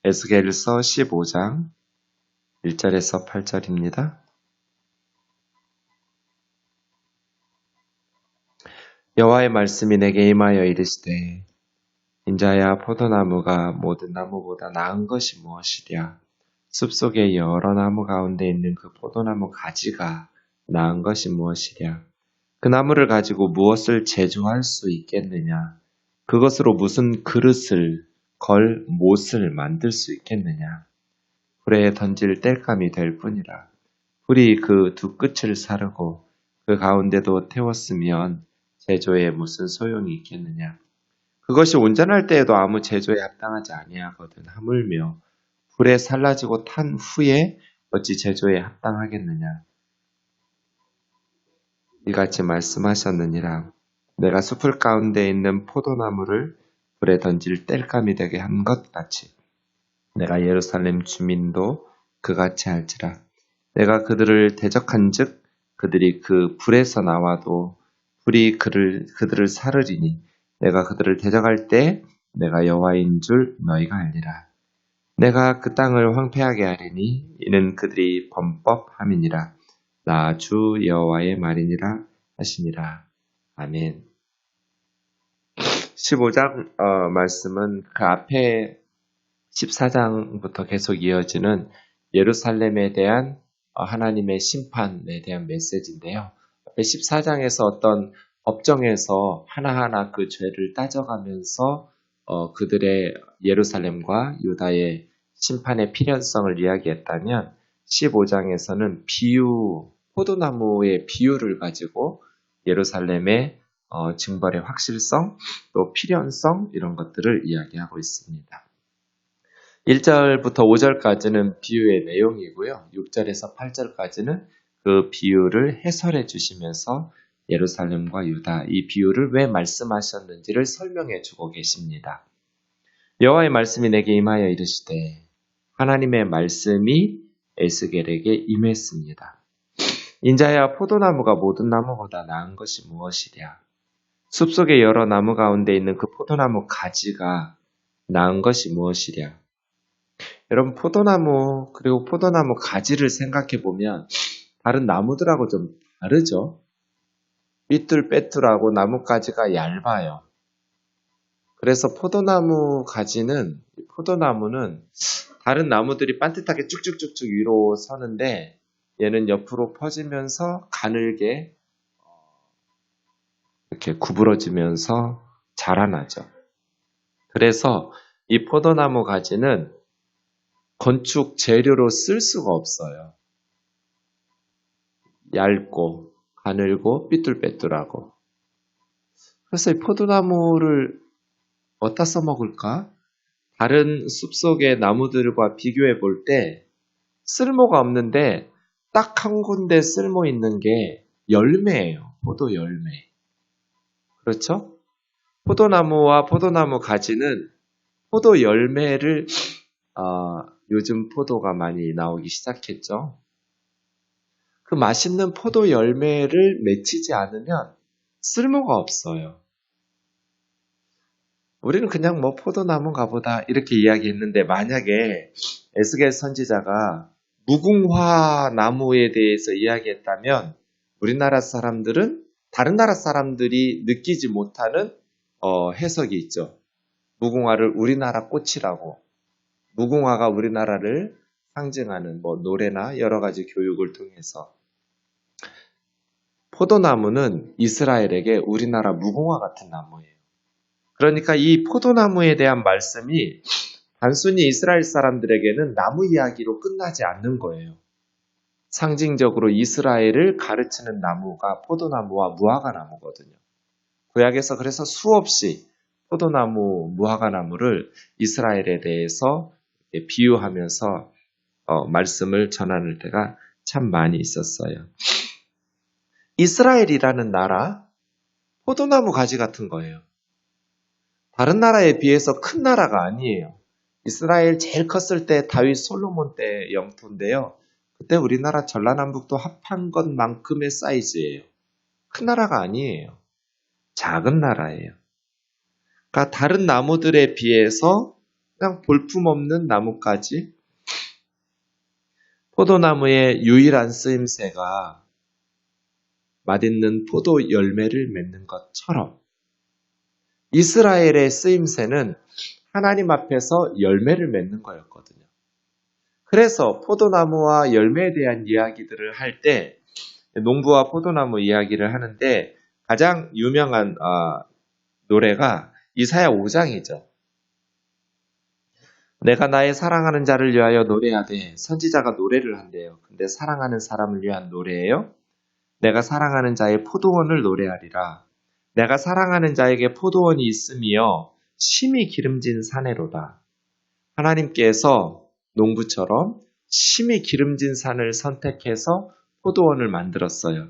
에스겔서 15장 1절에서 8절입니다. 여호와의 말씀이 내게 임하여 이르시되 인자야 포도나무가 모든 나무보다 나은 것이 무엇이랴. 숲속의 여러 나무 가운데 있는 그 포도나무 가지가 나은 것이 무엇이랴. 그 나무를 가지고 무엇을 제조할 수 있겠느냐. 그것으로 무슨 그릇을 걸 못을 만들 수 있겠느냐. 불에 던질 땔감이 될 뿐이라. 불이 그 두 끝을 사르고 그 가운데도 태웠으면 제조에 무슨 소용이 있겠느냐. 그것이 온전할 때에도 아무 제조에 합당하지 아니하거든. 하물며 불에 살라지고 탄 후에 어찌 제조에 합당하겠느냐. 이같이 말씀하셨느니라. 내가 숲을 가운데 있는 포도나무를 불에 던질 땔감이 되게 한 것 같이 내가 예루살렘 주민도 그같이 할지라. 내가 그들을 대적한즉 그들이 그 불에서 나와도 불이 그들을 사르리니 내가 그들을 대적할 때 내가 여호와인 줄 너희가 알리라. 내가 그 땅을 황폐하게 하리니 이는 그들이 범법함이니라. 나 주 여호와의 말이니라 하시니라. 아멘. 15장 말씀은 그 앞에 14장부터 계속 이어지는 예루살렘에 대한 하나님의 심판에 대한 메시지인데요. 앞에 14장에서 어떤 법정에서 하나하나 그 죄를 따져가면서 그들의 예루살렘과 유다의 심판의 필연성을 이야기했다면 15장에서는 포도나무의 비유를 가지고 예루살렘의 징벌의 확실성, 또 필연성 이런 것들을 이야기하고 있습니다. 1절부터 5절까지는 비유의 내용이고요. 6절에서 8절까지는 그 비유를 해설해 주시면서 예루살렘과 유다, 이 비유를 왜 말씀하셨는지를 설명해 주고 계십니다. 여호와의 말씀이 내게 임하여 이르시되 하나님의 말씀이 에스겔에게 임했습니다. 인자야 포도나무가 모든 나무보다 나은 것이 무엇이랴. 숲속의 여러 나무 가운데 있는 그 포도나무 가지가 나은 것이 무엇이랴. 여러분 포도나무 그리고 포도나무 가지를 생각해 보면 다른 나무들하고 좀 다르죠. 삐뚤빼뚤하고 나뭇가지가 얇아요. 그래서 포도나무는 다른 나무들이 반듯하게 쭉쭉쭉쭉 위로 서는데 얘는 옆으로 퍼지면서 가늘게 이렇게 구부러지면서 자라나죠. 그래서 이 포도나무 가지는 건축 재료로 쓸 수가 없어요. 얇고 가늘고 삐뚤빼뚤하고. 그래서 이 포도나무를 어디다 써먹을까? 다른 숲속의 나무들과 비교해 볼 때 쓸모가 없는데 딱 한 군데 쓸모 있는 게 열매예요. 포도 열매. 그렇죠? 포도나무와 포도나무 가지는 포도 열매를 요즘 포도가 많이 나오기 시작했죠. 그 맛있는 포도 열매를 맺히지 않으면 쓸모가 없어요. 우리는 그냥 포도나무인가 보다 이렇게 이야기했는데 만약에 에스겔 선지자가 무궁화 나무에 대해서 이야기했다면 우리나라 사람들은 다른 나라 사람들이 느끼지 못하는 해석이 있죠. 무궁화를 우리나라 꽃이라고. 무궁화가 우리나라를 상징하는 노래나 여러 가지 교육을 통해서 포도나무는 이스라엘에게 우리나라 무궁화 같은 나무예요. 그러니까 이 포도나무에 대한 말씀이 단순히 이스라엘 사람들에게는 나무 이야기로 끝나지 않는 거예요. 상징적으로 이스라엘을 가르치는 나무가 포도나무와 무화과나무거든요. 구약에서 그래서 수없이 포도나무, 무화과나무를 이스라엘에 대해서 비유하면서 말씀을 전하는 때가 참 많이 있었어요. 이스라엘이라는 나라, 포도나무 가지 같은 거예요. 다른 나라에 비해서 큰 나라가 아니에요. 이스라엘 제일 컸을 때 다윗 솔로몬 때 영토인데요. 그때 우리나라 전라남북도 합한 것만큼의 사이즈예요. 큰 나라가 아니에요. 작은 나라예요. 그러니까 다른 나무들에 비해서 그냥 볼품없는 나뭇가지. 포도나무의 유일한 쓰임새가 맛있는 포도 열매를 맺는 것처럼 이스라엘의 쓰임새는 하나님 앞에서 열매를 맺는 거였거든요. 그래서 포도나무와 열매에 대한 이야기들을 할 때 농부와 포도나무 이야기를 하는데 가장 유명한 노래가 이사야 5장이죠. 내가 나의 사랑하는 자를 위하여 노래하되 선지자가 노래를 한대요. 근데 사랑하는 사람을 위한 노래예요. 내가 사랑하는 자의 포도원을 노래하리라. 내가 사랑하는 자에게 포도원이 있으며 심히 기름진 사내로다. 하나님께서 농부처럼 심히 기름진 산을 선택해서 포도원을 만들었어요.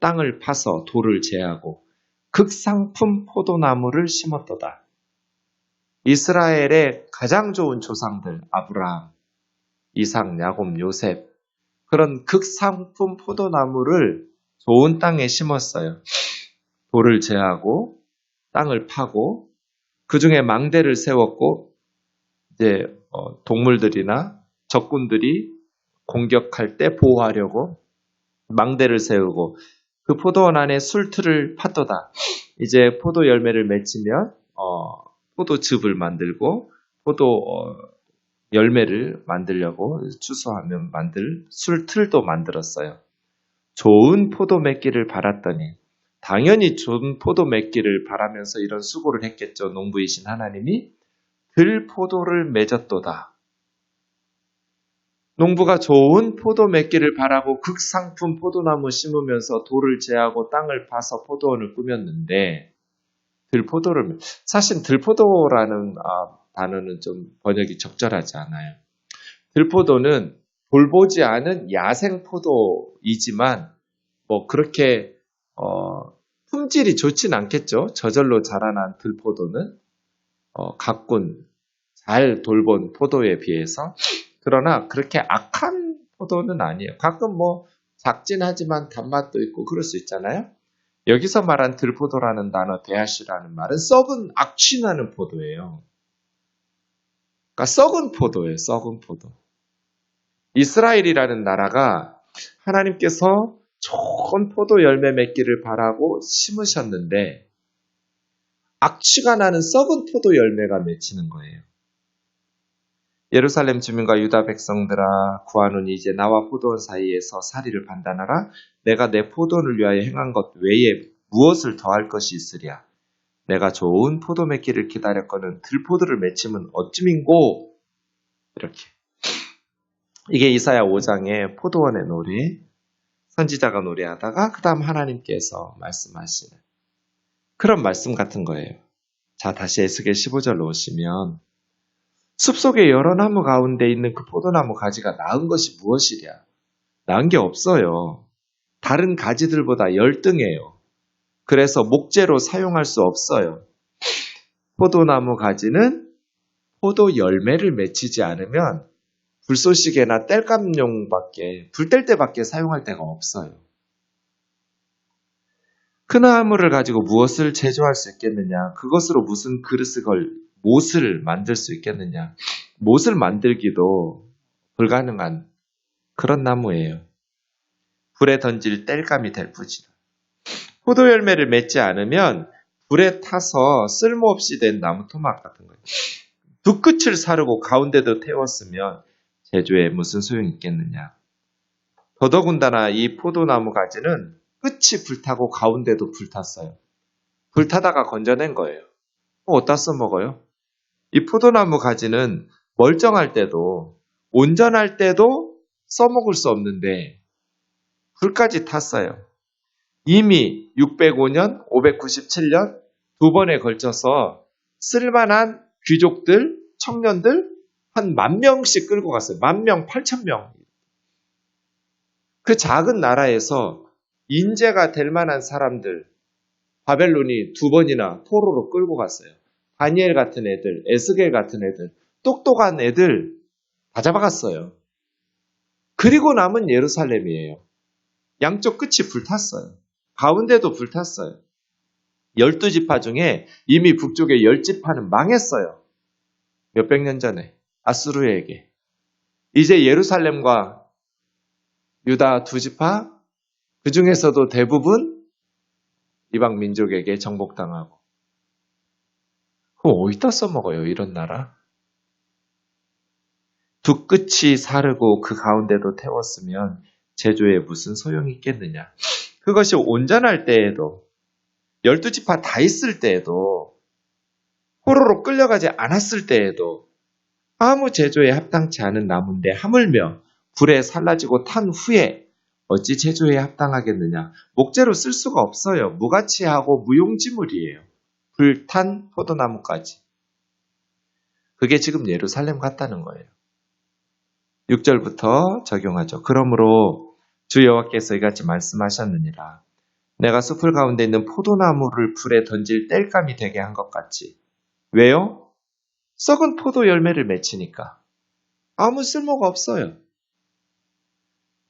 땅을 파서 돌을 제하고 극상품 포도나무를 심었도다. 이스라엘의 가장 좋은 조상들 아브라함, 이삭, 야곱, 요셉 그런 극상품 포도나무를 좋은 땅에 심었어요. 돌을 제하고 땅을 파고 그 중에 망대를 세웠고 이제 동물들이나 적군들이 공격할 때 보호하려고 망대를 세우고 그 포도원 안에 술틀을 팠도다. 이제 포도 열매를 맺히면 포도즙을 만들고 포도 열매를 만들려고 추수하면 만들 술틀도 만들었어요. 좋은 포도 맺기를 바랐더니 당연히 좋은 포도 맺기를 바라면서 이런 수고를 했겠죠. 농부이신 하나님이 들포도를 맺었도다. 농부가 좋은 포도 맺기를 바라고 극상품 포도나무 심으면서 돌을 제하고 땅을 파서 포도원을 꾸몄는데 들포도를 사실 들포도라는 단어는 좀 번역이 적절하지 않아요. 들포도는 돌보지 않은 야생 포도이지만 뭐 그렇게 품질이 좋진 않겠죠. 저절로 자라난 들포도는 가꾼 잘 돌본 포도에 비해서. 그러나 그렇게 악한 포도는 아니에요. 가끔 뭐 작진 하지만 단맛도 있고 그럴 수 있잖아요. 여기서 말한 들포도라는 단어 대하시라는 말은 썩은 악취나는 포도예요. 그러니까 썩은 포도예요. 썩은 포도. 이스라엘이라는 나라가 하나님께서 좋은 포도 열매 맺기를 바라고 심으셨는데 악취가 나는 썩은 포도 열매가 맺히는 거예요. 예루살렘 주민과 유다 백성들아 구하노니 이제 나와 포도원 사이에서 사리를 판단하라. 내가 내 포도원을 위하여 행한 것 외에 무엇을 더할 것이 있으랴. 내가 좋은 포도 맺기를 기다렸거늘 들포도를 맺히면 어찌민고. 이렇게. 이게 이사야 5장의 포도원의 노래. 선지자가 노래하다가 그 다음 하나님께서 말씀하시는 그런 말씀 같은 거예요. 자, 다시 에스겔 15절로 오시면 숲속의 여러 나무 가운데 있는 그 포도나무 가지가 나은 것이 무엇이랴? 나은 게 없어요. 다른 가지들보다 열등해요. 그래서 목재로 사용할 수 없어요. 포도나무 가지는 포도 열매를 맺히지 않으면 불쏘시개나 땔감용밖에, 불 뗄 때밖에 사용할 데가 없어요. 그 나무를 가지고 무엇을 제조할 수 있겠느냐? 그것으로 무슨 그릇을 못을 만들 수 있겠느냐? 못을 만들기도 불가능한 그런 나무예요. 불에 던질 땔감이 될 뿐이다. 포도 열매를 맺지 않으면 불에 타서 쓸모없이 된 나무 토막 같은 거예요. 두 끝을 사르고 가운데도 태웠으면 제조에 무슨 소용이 있겠느냐? 더더군다나 이 포도나무 가지는 끝이 불타고 가운데도 불탔어요. 불타다가 건져낸 거예요. 어디다 써먹어요? 이 포도나무 가지는 멀쩡할 때도 온전할 때도 써먹을 수 없는데 불까지 탔어요. 이미 605년, 597년 두 번에 걸쳐서 쓸만한 귀족들, 청년들 한 10,000명씩 끌고 갔어요. 10,000명, 8,000명. 그 작은 나라에서 인재가 될 만한 사람들 바벨론이 두 번이나 포로로 끌고 갔어요. 다니엘 같은 애들, 에스겔 같은 애들, 똑똑한 애들 다 잡아갔어요. 그리고 남은 예루살렘이에요. 양쪽 끝이 불탔어요. 가운데도 몇백 년 전에 아수르에게 이제 예루살렘과 유다 두 지파 그 중에서도 대부분 이방 민족에게 정복당하고 그거 어디다 써먹어요 이런 나라? 두 끝이 사르고 그 가운데도 태웠으면 제조에 무슨 소용이 있겠느냐. 그것이 온전할 때에도 12지파 다 있을 때에도 포로로 끌려가지 않았을 때에도 아무 제조에 합당치 않은 나무인데 하물며 불에 살라지고 탄 후에 어찌 제조에 합당하겠느냐. 목재로 쓸 수가 없어요. 무가치하고 무용지물이에요. 불탄 포도나무까지. 그게 지금 예루살렘 같다는 거예요. 6절부터 적용하죠. 그러므로 주 여호와께서 이같이 말씀하셨느니라. 내가 숲을 가운데 있는 포도나무를 불에 던질 땔감이 되게 한 것 같이. 왜요? 썩은 포도 열매를 맺히니까. 아무 쓸모가 없어요.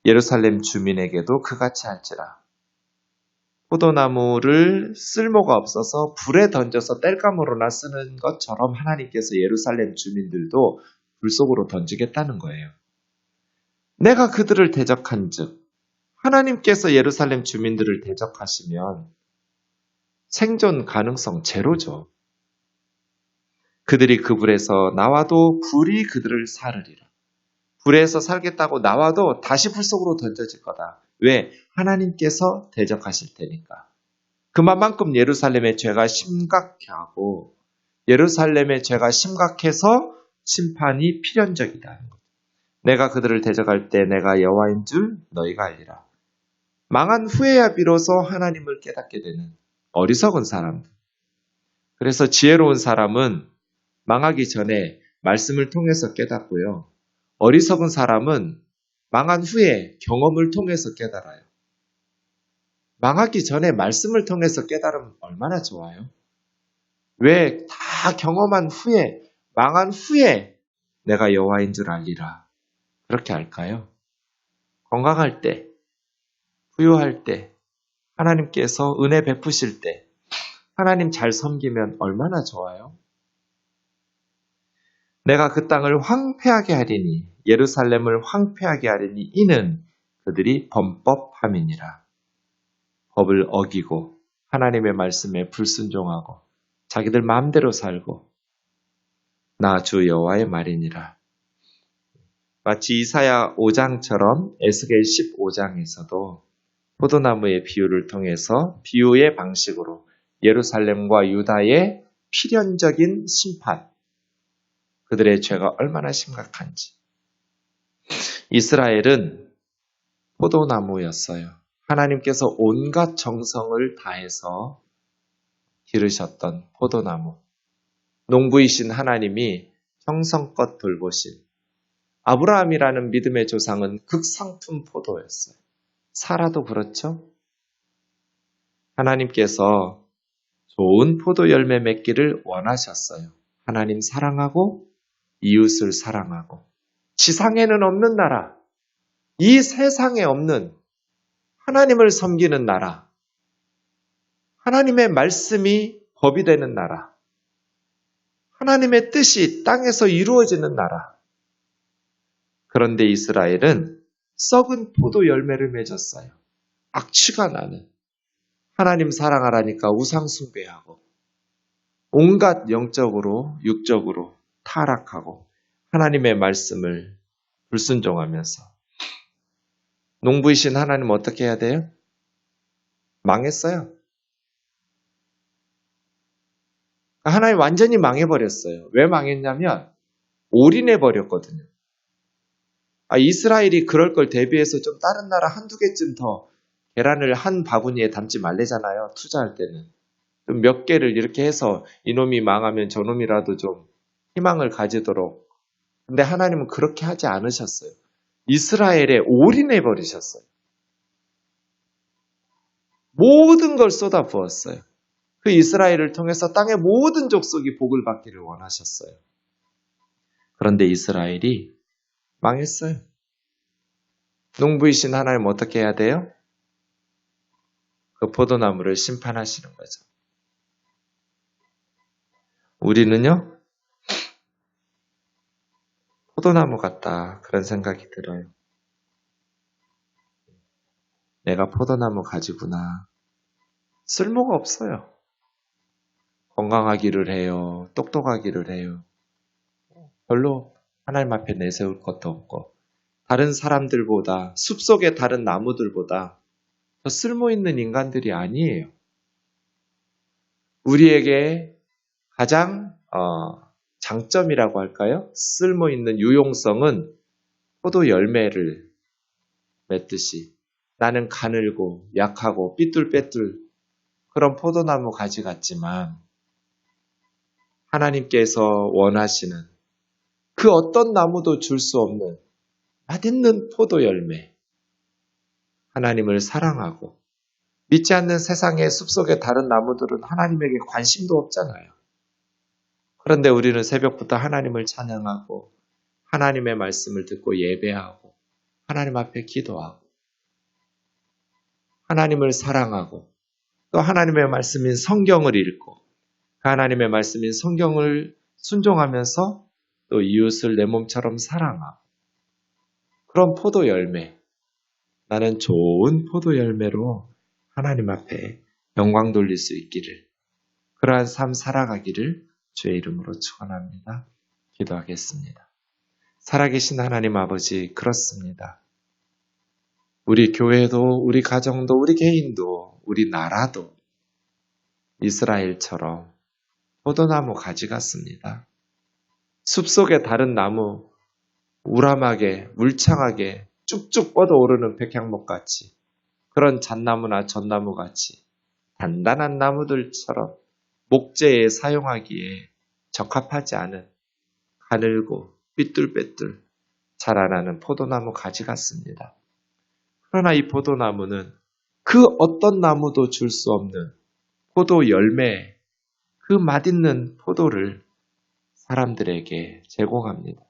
예루살렘 주민에게도 그같이 할지라. 포도나무를 쓸모가 없어서 불에 던져서 땔감으로나 쓰는 것처럼 하나님께서 예루살렘 주민들도 불 속으로 던지겠다는 거예요. 내가 그들을 대적한 즉, 하나님께서 예루살렘 주민들을 대적하시면 생존 가능성 제로죠. 그들이 그 불에서 나와도 불이 그들을 사르리라. 불에서 살겠다고 나와도 다시 불 속으로 던져질 거다. 왜? 하나님께서 대적하실 테니까. 그만큼 예루살렘의 죄가 심각하고 예루살렘의 죄가 심각해서 심판이 필연적이다. 내가 그들을 대적할 때 내가 여호와인 줄 너희가 알리라. 망한 후에야 비로소 하나님을 깨닫게 되는 어리석은 사람들. 그래서 지혜로운 사람은 망하기 전에 말씀을 통해서 깨닫고요. 어리석은 사람은 망한 후에 경험을 통해서 깨달아요. 망하기 전에 말씀을 통해서 깨달으면 얼마나 좋아요? 왜 다 경험한 후에, 망한 후에 내가 여호와인 줄 알리라. 그렇게 할까요? 건강할 때, 부유할 때, 하나님께서 은혜 베푸실 때, 하나님 잘 섬기면 얼마나 좋아요? 내가 그 땅을 황폐하게 하리니, 예루살렘을 황폐하게 하리니, 이는 그들이 범법함이니라. 법을 어기고, 하나님의 말씀에 불순종하고, 자기들 마음대로 살고, 나 주 여호와의 말이니라. 마치 이사야 5장처럼 에스겔 15장에서도 포도나무의 비유를 통해서 비유의 방식으로 예루살렘과 유다의 필연적인 심판, 그들의 죄가 얼마나 심각한지. 이스라엘은 포도나무였어요. 하나님께서 온갖 정성을 다해서 기르셨던 포도나무. 농부이신 하나님이 정성껏 돌보신 아브라함이라는 믿음의 조상은 극상품 포도였어요. 사라도 그렇죠? 하나님께서 좋은 포도 열매 맺기를 원하셨어요. 하나님 사랑하고 이웃을 사랑하고 지상에는 없는 나라, 이 세상에 없는 하나님을 섬기는 나라, 하나님의 말씀이 법이 되는 나라, 하나님의 뜻이 땅에서 이루어지는 나라. 그런데 이스라엘은 썩은 포도 열매를 맺었어요. 악취가 나는. 하나님 사랑하라니까 우상 숭배하고 온갖 영적으로 육적으로 타락하고 하나님의 말씀을 불순종하면서 농부이신 하나님 어떻게 해야 돼요? 망했어요. 하나님 완전히 망해버렸어요. 왜 망했냐면 올인해버렸거든요. 이스라엘이 그럴 걸 대비해서 좀 다른 나라 한두 개쯤 더 계란을 한 바구니에 담지 말래잖아요. 투자할 때는. 몇 개를 이렇게 해서 이놈이 망하면 저놈이라도 좀 희망을 가지도록. 근데 하나님은 그렇게 하지 않으셨어요. 이스라엘에 올인해버리셨어요. 모든 걸 쏟아 부었어요. 그 이스라엘을 통해서 땅의 모든 족속이 복을 받기를 원하셨어요. 그런데 이스라엘이 망했어요. 농부이신 하나님 어떻게 해야 돼요? 그 포도나무를 심판하시는 거죠. 우리는요, 포도나무 같다. 그런 생각이 들어요. 내가 포도나무 가지구나. 쓸모가 없어요. 건강하기를 해요. 똑똑하기를 해요. 별로 하나님 앞에 내세울 것도 없고 다른 사람들보다 숲속의 다른 나무들보다 더 쓸모있는 인간들이 아니에요. 우리에게 가장 장점이라고 할까요? 쓸모있는 유용성은 포도 열매를 맺듯이 나는 가늘고 약하고 삐뚤빼뚤 그런 포도나무 가지 같지만 하나님께서 원하시는 그 어떤 나무도 줄 수 없는 맛있는 포도 열매. 하나님을 사랑하고 믿지 않는 세상의 숲속의 다른 나무들은 하나님에게 관심도 없잖아요. 그런데 우리는 새벽부터 하나님을 찬양하고 하나님의 말씀을 듣고 예배하고 하나님 앞에 기도하고 하나님을 사랑하고 또 하나님의 말씀인 성경을 읽고 그 하나님의 말씀인 성경을 순종하면서 또 이웃을 내 몸처럼 사랑하고 그런 포도 열매, 나는 좋은 포도 열매로 하나님 앞에 영광 돌릴 수 있기를, 그러한 삶 살아가기를 주의 이름으로 축원합니다. 기도하겠습니다. 살아계신 하나님 아버지, 그렇습니다. 우리 교회도, 우리 가정도, 우리 개인도, 우리 나라도 이스라엘처럼 포도나무 가지 같습니다. 숲속의 다른 나무, 우람하게, 울창하게 쭉쭉 뻗어오르는 백향목같이 그런 잣나무나 전나무같이 단단한 나무들처럼 목재에 사용하기에 적합하지 않은 가늘고 삐뚤빼뚤 자라나는 포도나무 가지 같습니다. 그러나 이 포도나무는 그 어떤 나무도 줄 수 없는 포도 열매, 그 맛있는 포도를 사람들에게 제공합니다.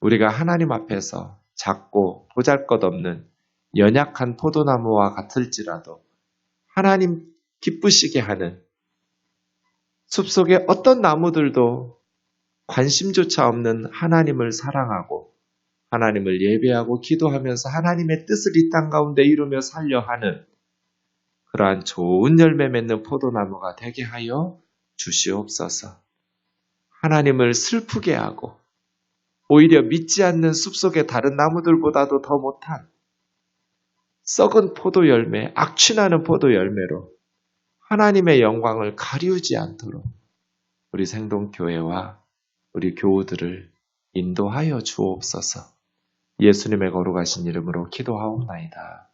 우리가 하나님 앞에서 작고 보잘것없는 연약한 포도나무와 같을지라도 하나님 기쁘시게 하는 숲속의 어떤 나무들도 관심조차 없는 하나님을 사랑하고 하나님을 예배하고 기도하면서 하나님의 뜻을 이 땅 가운데 이루며 살려 하는 그러한 좋은 열매 맺는 포도나무가 되게 하여 주시옵소서. 하나님을 슬프게 하고 오히려 믿지 않는 숲속의 다른 나무들보다도 더 못한 썩은 포도 열매, 악취나는 포도 열매로 하나님의 영광을 가리우지 않도록 우리 생동교회와 우리 교우들을 인도하여 주옵소서. 예수님의 거룩하신 이름으로 기도하옵나이다.